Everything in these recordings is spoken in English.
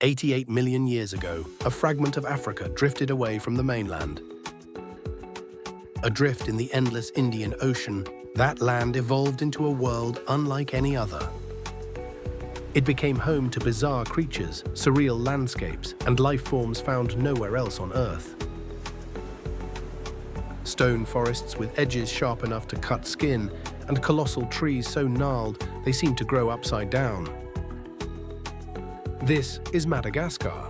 88 million years ago, a fragment of Africa drifted away from the mainland. Adrift in the endless Indian Ocean, that land evolved into a world unlike any other. It became home to bizarre creatures, surreal landscapes, and life forms found nowhere else on Earth. Stone forests with edges sharp enough to cut skin, and colossal trees so gnarled they seem to grow upside down. This is Madagascar,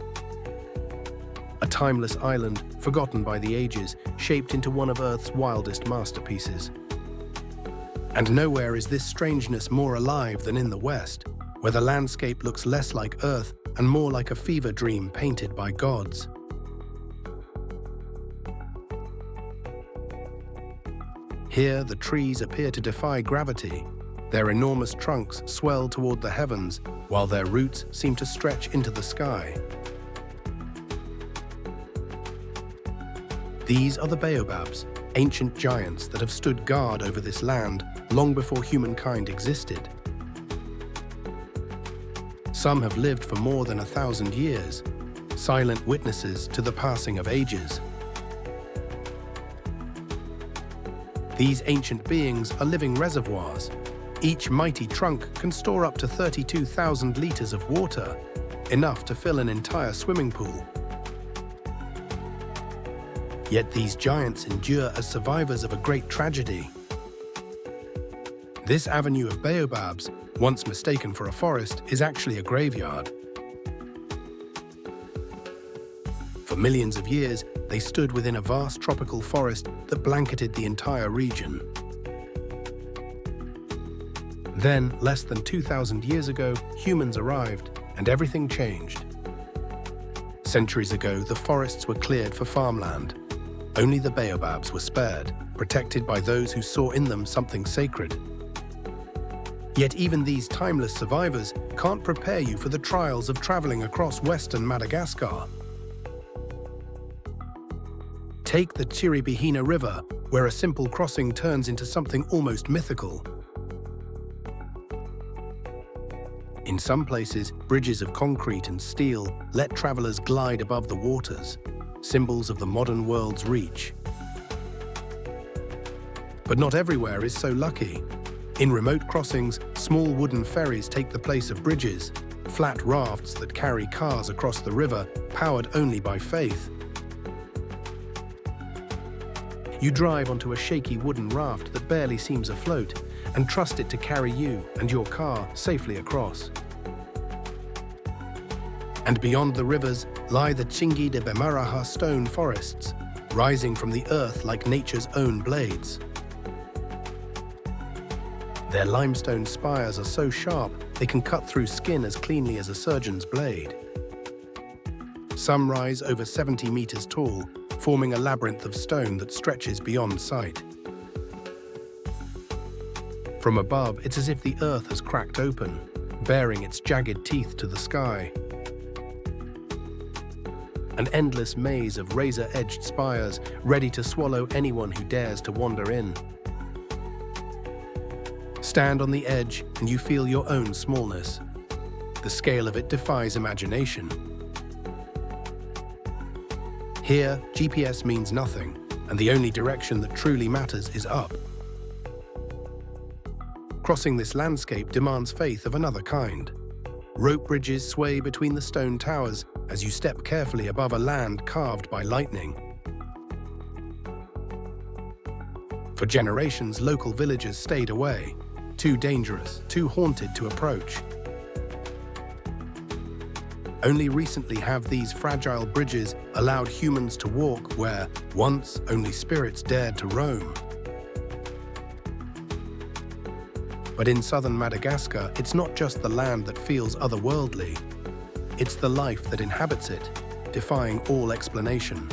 a timeless island forgotten by the ages, shaped into one of Earth's wildest masterpieces. And nowhere is this strangeness more alive than in the West, where the landscape looks less like Earth and more like a fever dream painted by gods. Here, the trees appear to defy gravity. Their enormous trunks swell toward the heavens, while their roots seem to stretch into the sky. These are the baobabs, ancient giants that have stood guard over this land long before humankind existed. Some have lived for more than 1,000 years, silent witnesses to the passing of ages. These ancient beings are living reservoirs. Each mighty trunk can store up to 32,000 liters of water, enough to fill an entire swimming pool. Yet these giants endure as survivors of a great tragedy. This avenue of baobabs, once mistaken for a forest, is actually a graveyard. For millions of years, they stood within a vast tropical forest that blanketed the entire region. Then, less than 2,000 years ago, humans arrived, and everything changed. Centuries ago, the forests were cleared for farmland. Only the baobabs were spared, protected by those who saw in them something sacred. Yet even these timeless survivors can't prepare you for the trials of traveling across western Madagascar. Take the Chiribihina River, where a simple crossing turns into something almost mythical. In some places, bridges of concrete and steel let travelers glide above the waters, symbols of the modern world's reach. But not everywhere is so lucky. In remote crossings, small wooden ferries take the place of bridges, flat rafts that carry cars across the river, powered only by faith. You drive onto a shaky wooden raft that barely seems afloat and trust it to carry you and your car safely across. And beyond the rivers lie the Chingi de Bemaraha stone forests, rising from the earth like nature's own blades. Their limestone spires are so sharp they can cut through skin as cleanly as a surgeon's blade. Some rise over 70 meters tall, forming a labyrinth of stone that stretches beyond sight. From above, it's as if the earth has cracked open, baring its jagged teeth to the sky. An endless maze of razor-edged spires ready to swallow anyone who dares to wander in. Stand on the edge and you feel your own smallness. The scale of it defies imagination. Here, GPS means nothing, and the only direction that truly matters is up. Crossing this landscape demands faith of another kind. Rope bridges sway between the stone towers as you step carefully above a land carved by lightning. For generations, local villagers stayed away, too dangerous, too haunted to approach. Only recently have these fragile bridges allowed humans to walk where, once, only spirits dared to roam. But in southern Madagascar, it's not just the land that feels otherworldly. It's the life that inhabits it, defying all explanation.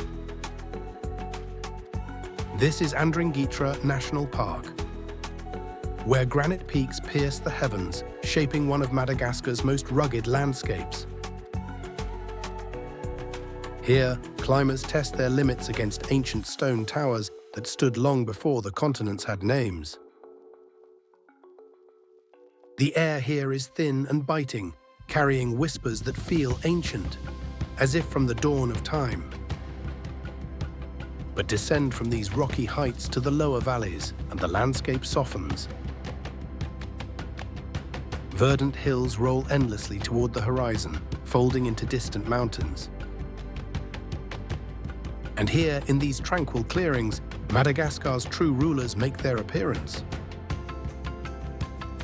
This is Andringitra National Park, where granite peaks pierce the heavens, shaping one of Madagascar's most rugged landscapes. Here, climbers test their limits against ancient stone towers that stood long before the continents had names. The air here is thin and biting, carrying whispers that feel ancient, as if from the dawn of time. But descend from these rocky heights to the lower valleys, and the landscape softens. Verdant hills roll endlessly toward the horizon, folding into distant mountains. And here, in these tranquil clearings, Madagascar's true rulers make their appearance.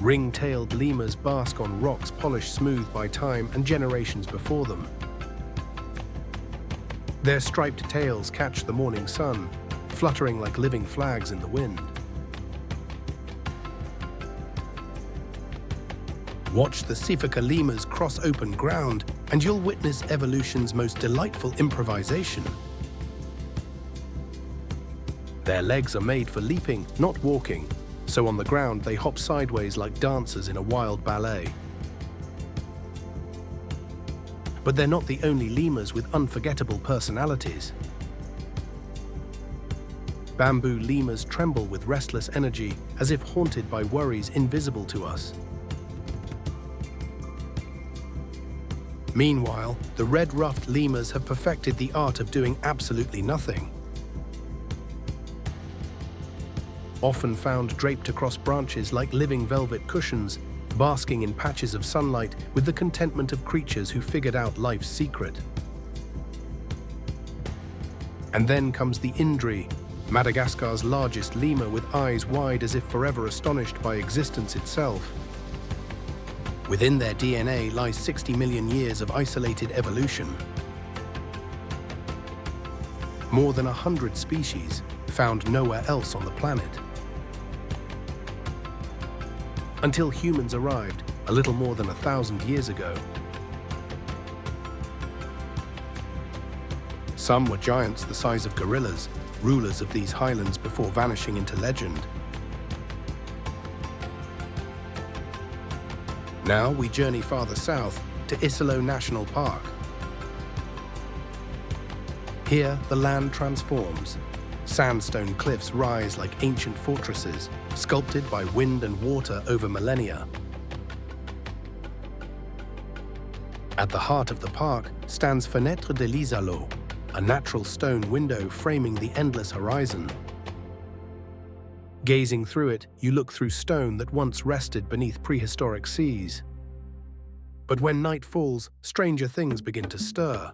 Ring-tailed lemurs bask on rocks polished smooth by time and generations before them. Their striped tails catch the morning sun, fluttering like living flags in the wind. Watch the Sifika lemurs cross open ground, and you'll witness evolution's most delightful improvisation. Their legs are made for leaping, not walking, so on the ground they hop sideways like dancers in a wild ballet. But they're not the only lemurs with unforgettable personalities. Bamboo lemurs tremble with restless energy, as if haunted by worries invisible to us. Meanwhile, the red-ruffed lemurs have perfected the art of doing absolutely nothing. Often found draped across branches like living velvet cushions, basking in patches of sunlight with the contentment of creatures who figured out life's secret. And then comes the Indri, Madagascar's largest lemur with eyes wide as if forever astonished by existence itself. Within their DNA lies 60 million years of isolated evolution. More than 100 species, found nowhere else on the planet. Until humans arrived, a little more than 1,000 years ago. Some were giants the size of gorillas, rulers of these highlands before vanishing into legend. Now we journey farther south to Isolo National Park. Here, the land transforms. Sandstone cliffs rise like ancient fortresses, sculpted by wind and water over millennia. At the heart of the park stands Fenêtre de l'Isalo, a natural stone window framing the endless horizon. Gazing through it, you look through stone that once rested beneath prehistoric seas. But when night falls, stranger things begin to stir.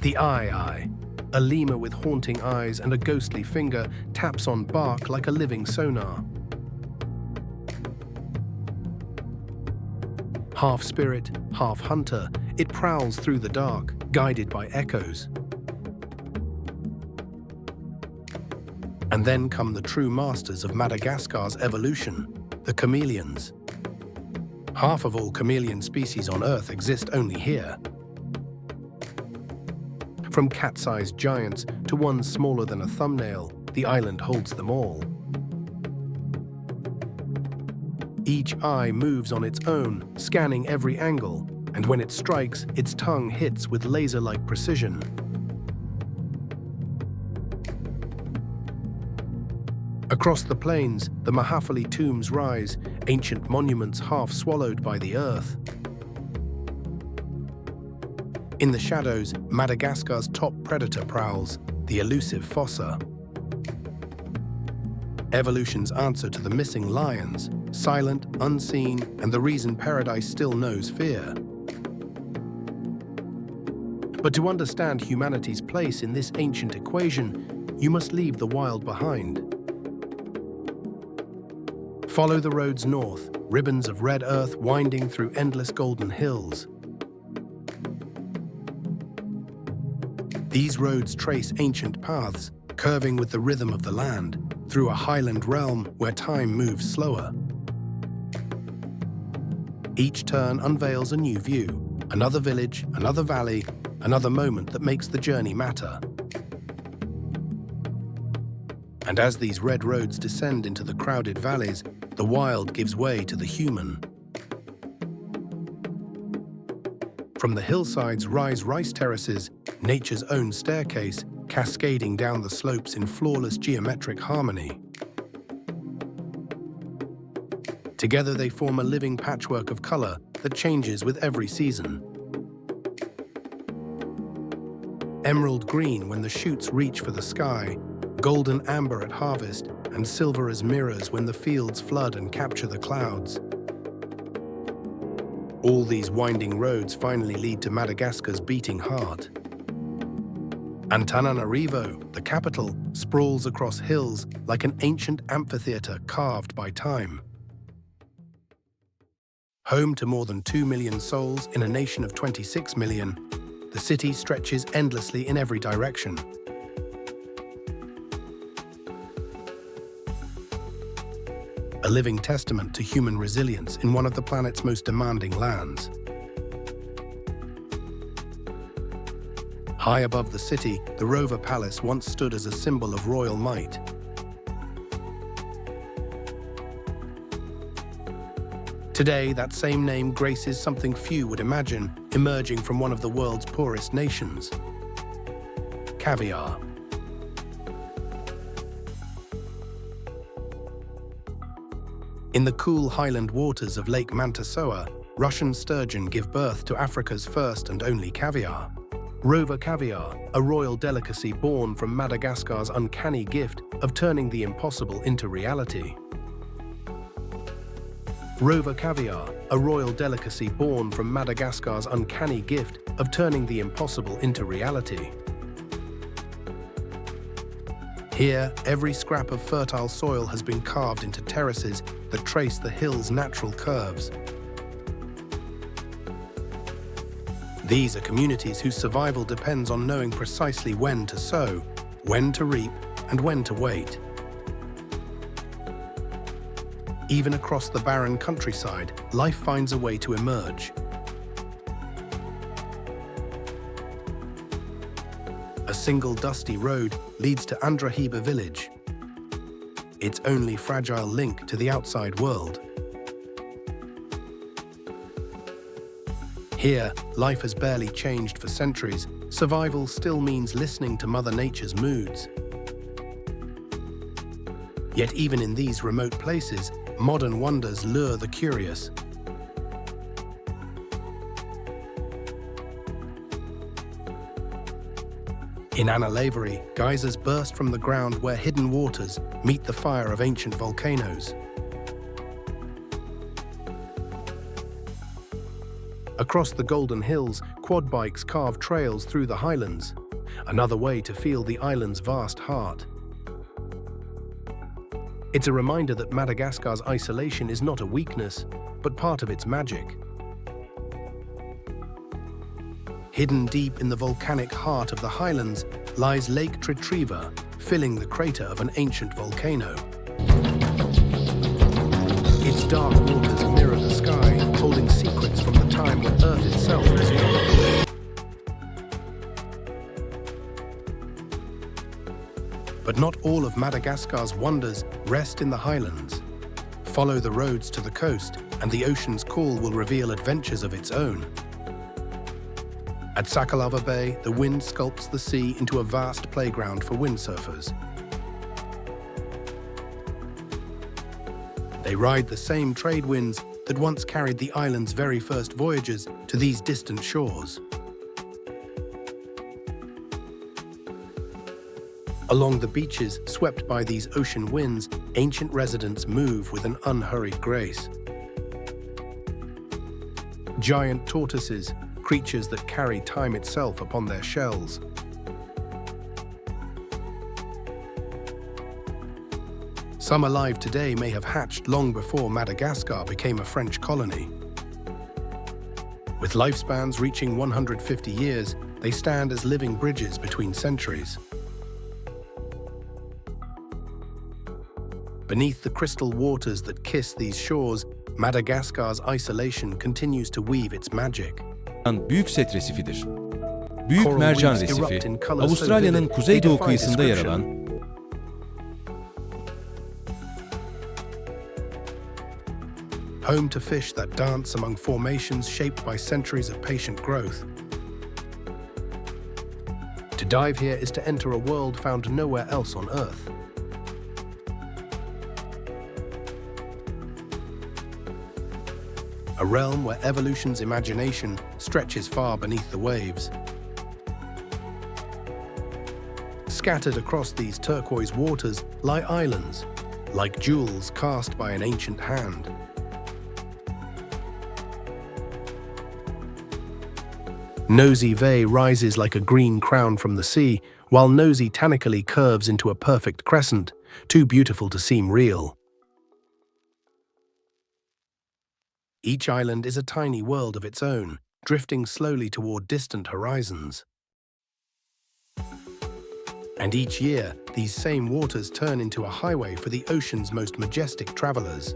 The eye, a lemur with haunting eyes and a ghostly finger, taps on bark like a living sonar. Half spirit, half hunter, it prowls through the dark, guided by echoes. And then come the true masters of Madagascar's evolution, the chameleons. Half of all chameleon species on Earth exist only here. From cat-sized giants to ones smaller than a thumbnail, the island holds them all. Each eye moves on its own, scanning every angle, and when it strikes, its tongue hits with laser-like precision. Across the plains, the Mahafali tombs rise, ancient monuments half swallowed by the earth. In the shadows, Madagascar's top predator prowls, the elusive fossa. Evolution's answer to the missing lions, silent, unseen, and the reason paradise still knows fear. But to understand humanity's place in this ancient equation, you must leave the wild behind. Follow the roads north, ribbons of red earth winding through endless golden hills. These roads trace ancient paths, curving with the rhythm of the land, through a highland realm where time moves slower. Each turn unveils a new view, another village, another valley, another moment that makes the journey matter. And as these red roads descend into the crowded valleys, the wild gives way to the human. From the hillsides rise rice terraces, nature's own staircase, cascading down the slopes in flawless geometric harmony. Together they form a living patchwork of color that changes with every season. Emerald green when the shoots reach for the sky, golden amber at harvest, and silver as mirrors when the fields flood and capture the clouds. All these winding roads finally lead to Madagascar's beating heart. Antananarivo, the capital, sprawls across hills like an ancient amphitheater carved by time. Home to more than 2 million souls in a nation of 26 million, the city stretches endlessly in every direction. A living testament to human resilience in one of the planet's most demanding lands. High above the city, the Rover Palace once stood as a symbol of royal might. Today, that same name graces something few would imagine emerging from one of the world's poorest nations: caviar. In the cool highland waters of Lake Mantasoa, Russian sturgeon give birth to Africa's first and only caviar. Rover caviar, a royal delicacy born from Madagascar's uncanny gift of turning the impossible into reality. Rover caviar, a royal delicacy born from Madagascar's uncanny gift of turning the impossible into reality. Here, every scrap of fertile soil has been carved into terraces that trace the hill's natural curves. These are communities whose survival depends on knowing precisely when to sow, when to reap, and when to wait. Even across the barren countryside, life finds a way to emerge. A single dusty road leads to Andrahiba village, its only fragile link to the outside world. Here, life has barely changed for centuries. Survival still means listening to Mother Nature's moods. Yet even in these remote places, modern wonders lure the curious. In Analaveri, geysers burst from the ground where hidden waters meet the fire of ancient volcanoes. Across the Golden Hills, quad bikes carve trails through the highlands, another way to feel the island's vast heart. It's a reminder that Madagascar's isolation is not a weakness, but part of its magic. Hidden deep in the volcanic heart of the highlands lies Lake Tritriva, filling the crater of an ancient volcano. Its dark waters mirror the sky, holding secrets from the time when Earth itself was young. But not all of Madagascar's wonders rest in the highlands. Follow the roads to the coast, and the ocean's call will reveal adventures of its own. At Sakalava Bay, the wind sculpts the sea into a vast playground for windsurfers. They ride the same trade winds that once carried the island's very first voyages to these distant shores. Along the beaches swept by these ocean winds, ancient residents move with an unhurried grace. Giant tortoises, creatures that carry time itself upon their shells. Some alive today may have hatched long before Madagascar became a French colony. With lifespans reaching 150 years, they stand as living bridges between centuries. Beneath the crystal waters that kiss these shores, Madagascar's isolation continues to weave its magic. Büyük set resifidir. Büyük mercan resifi, Avustralya'nın kuzeydoğu kıyısında yer alan, home to fish that dance among formations shaped by centuries of patient growth. To dive here is to enter a world found nowhere else on Earth. a realm where evolution's imagination stretches far beneath the waves. Scattered across these turquoise waters lie islands, like jewels cast by an ancient hand. Nosy Bay rises like a green crown from the sea, while Nosy Tannically curves into a perfect crescent, too beautiful to seem real. Each island is a tiny world of its own, drifting slowly toward distant horizons. And each year, these same waters turn into a highway for the ocean's most majestic travelers.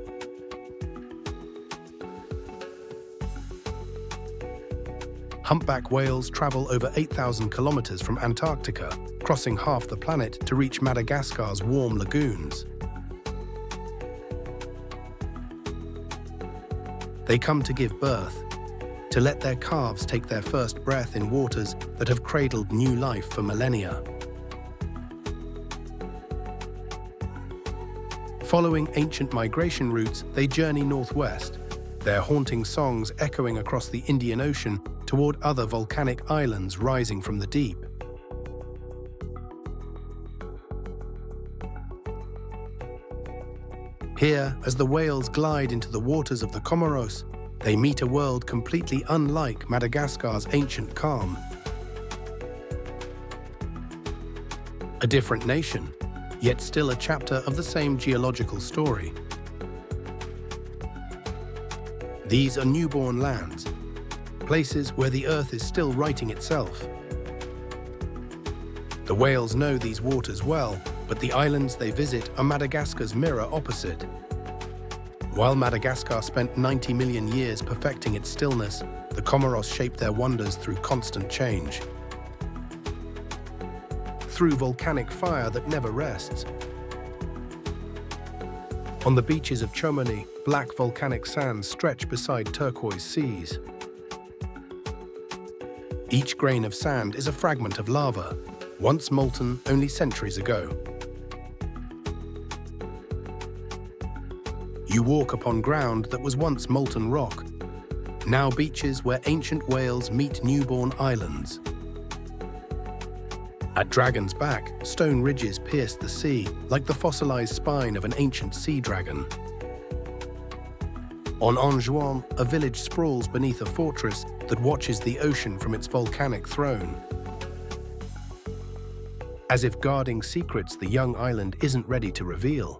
Humpback whales travel over 8,000 kilometers from Antarctica, crossing half the planet to reach Madagascar's warm lagoons. They come to give birth, to let their calves take their first breath in waters that have cradled new life for millennia. Following ancient migration routes, they journey northwest, their haunting songs echoing across the Indian Ocean toward other volcanic islands rising from the deep. Here, as the whales glide into the waters of the Comoros, they meet a world completely unlike Madagascar's ancient calm. A different nation, yet still a chapter of the same geological story. These are newborn lands, places where the earth is still writing itself. The whales know these waters well, but the islands they visit are Madagascar's mirror opposite. While Madagascar spent 90 million years perfecting its stillness, the Comoros shaped their wonders through constant change. Through volcanic fire that never rests. On the beaches of Chamonix, black volcanic sands stretch beside turquoise seas. Each grain of sand is a fragment of lava, once molten only centuries ago. You walk upon ground that was once molten rock, now beaches where ancient whales meet newborn islands. At Dragon's Back, stone ridges pierce the sea like the fossilized spine of an ancient sea dragon. On Anjouan, a village sprawls beneath a fortress that watches the ocean from its volcanic throne. As if guarding secrets the young island isn't ready to reveal.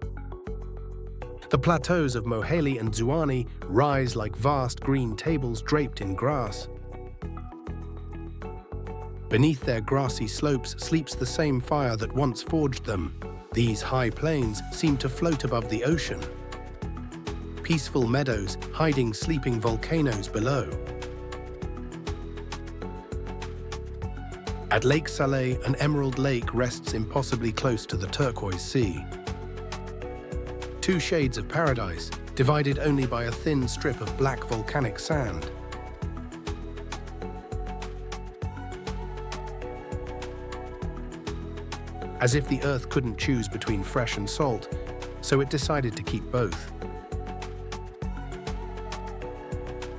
The plateaus of Moheli and Zuani rise like vast green tables draped in grass. Beneath their grassy slopes sleeps the same fire that once forged them. These high plains seem to float above the ocean. Peaceful meadows hiding sleeping volcanoes below. At Lake Salé, an emerald lake rests impossibly close to the turquoise sea. Two shades of paradise, divided only by a thin strip of black volcanic sand. As if the earth couldn't choose between fresh and salt, so it decided to keep both.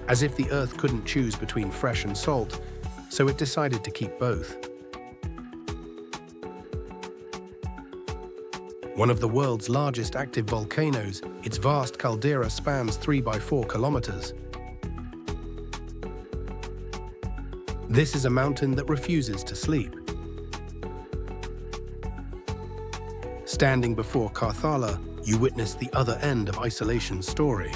As if the earth couldn't choose between fresh and salt, so it decided to keep both. One of the world's largest active volcanoes, its vast caldera spans 3 by 4 kilometers. This is a mountain that refuses to sleep. Standing before Karthala, you witness the other end of isolation's story.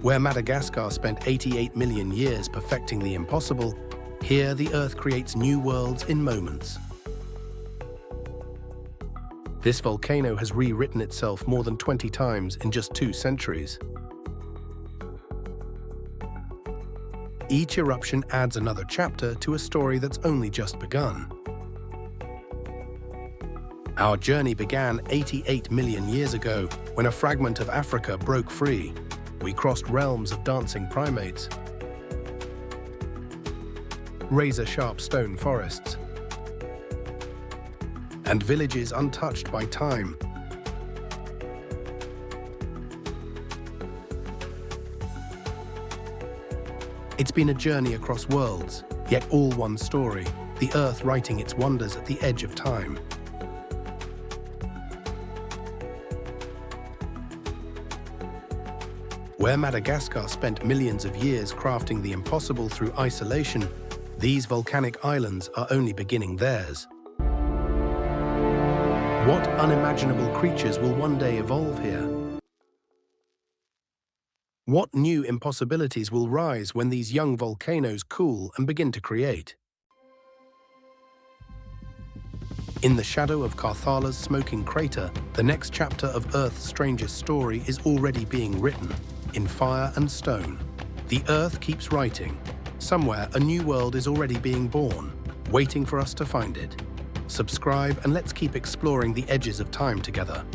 Where Madagascar spent 88 million years perfecting the impossible, here the Earth creates new worlds in moments. This volcano has rewritten itself more than 20 times in just 2 centuries. Each eruption adds another chapter to a story that's only just begun. Our journey began 88 million years ago when a fragment of Africa broke free. We crossed realms of dancing primates, razor-sharp stone forests, and villages untouched by time. It's been a journey across worlds, yet all one story, the Earth writing its wonders at the edge of time. Where Madagascar spent millions of years crafting the impossible through isolation, these volcanic islands are only beginning theirs. What unimaginable creatures will one day evolve here? What new impossibilities will rise when these young volcanoes cool and begin to create? In the shadow of Karthala's smoking crater, the next chapter of Earth's strangest story is already being written. In fire and stone, the Earth keeps writing. Somewhere, a new world is already being born, waiting for us to find it. Subscribe and let's keep exploring the edges of time together.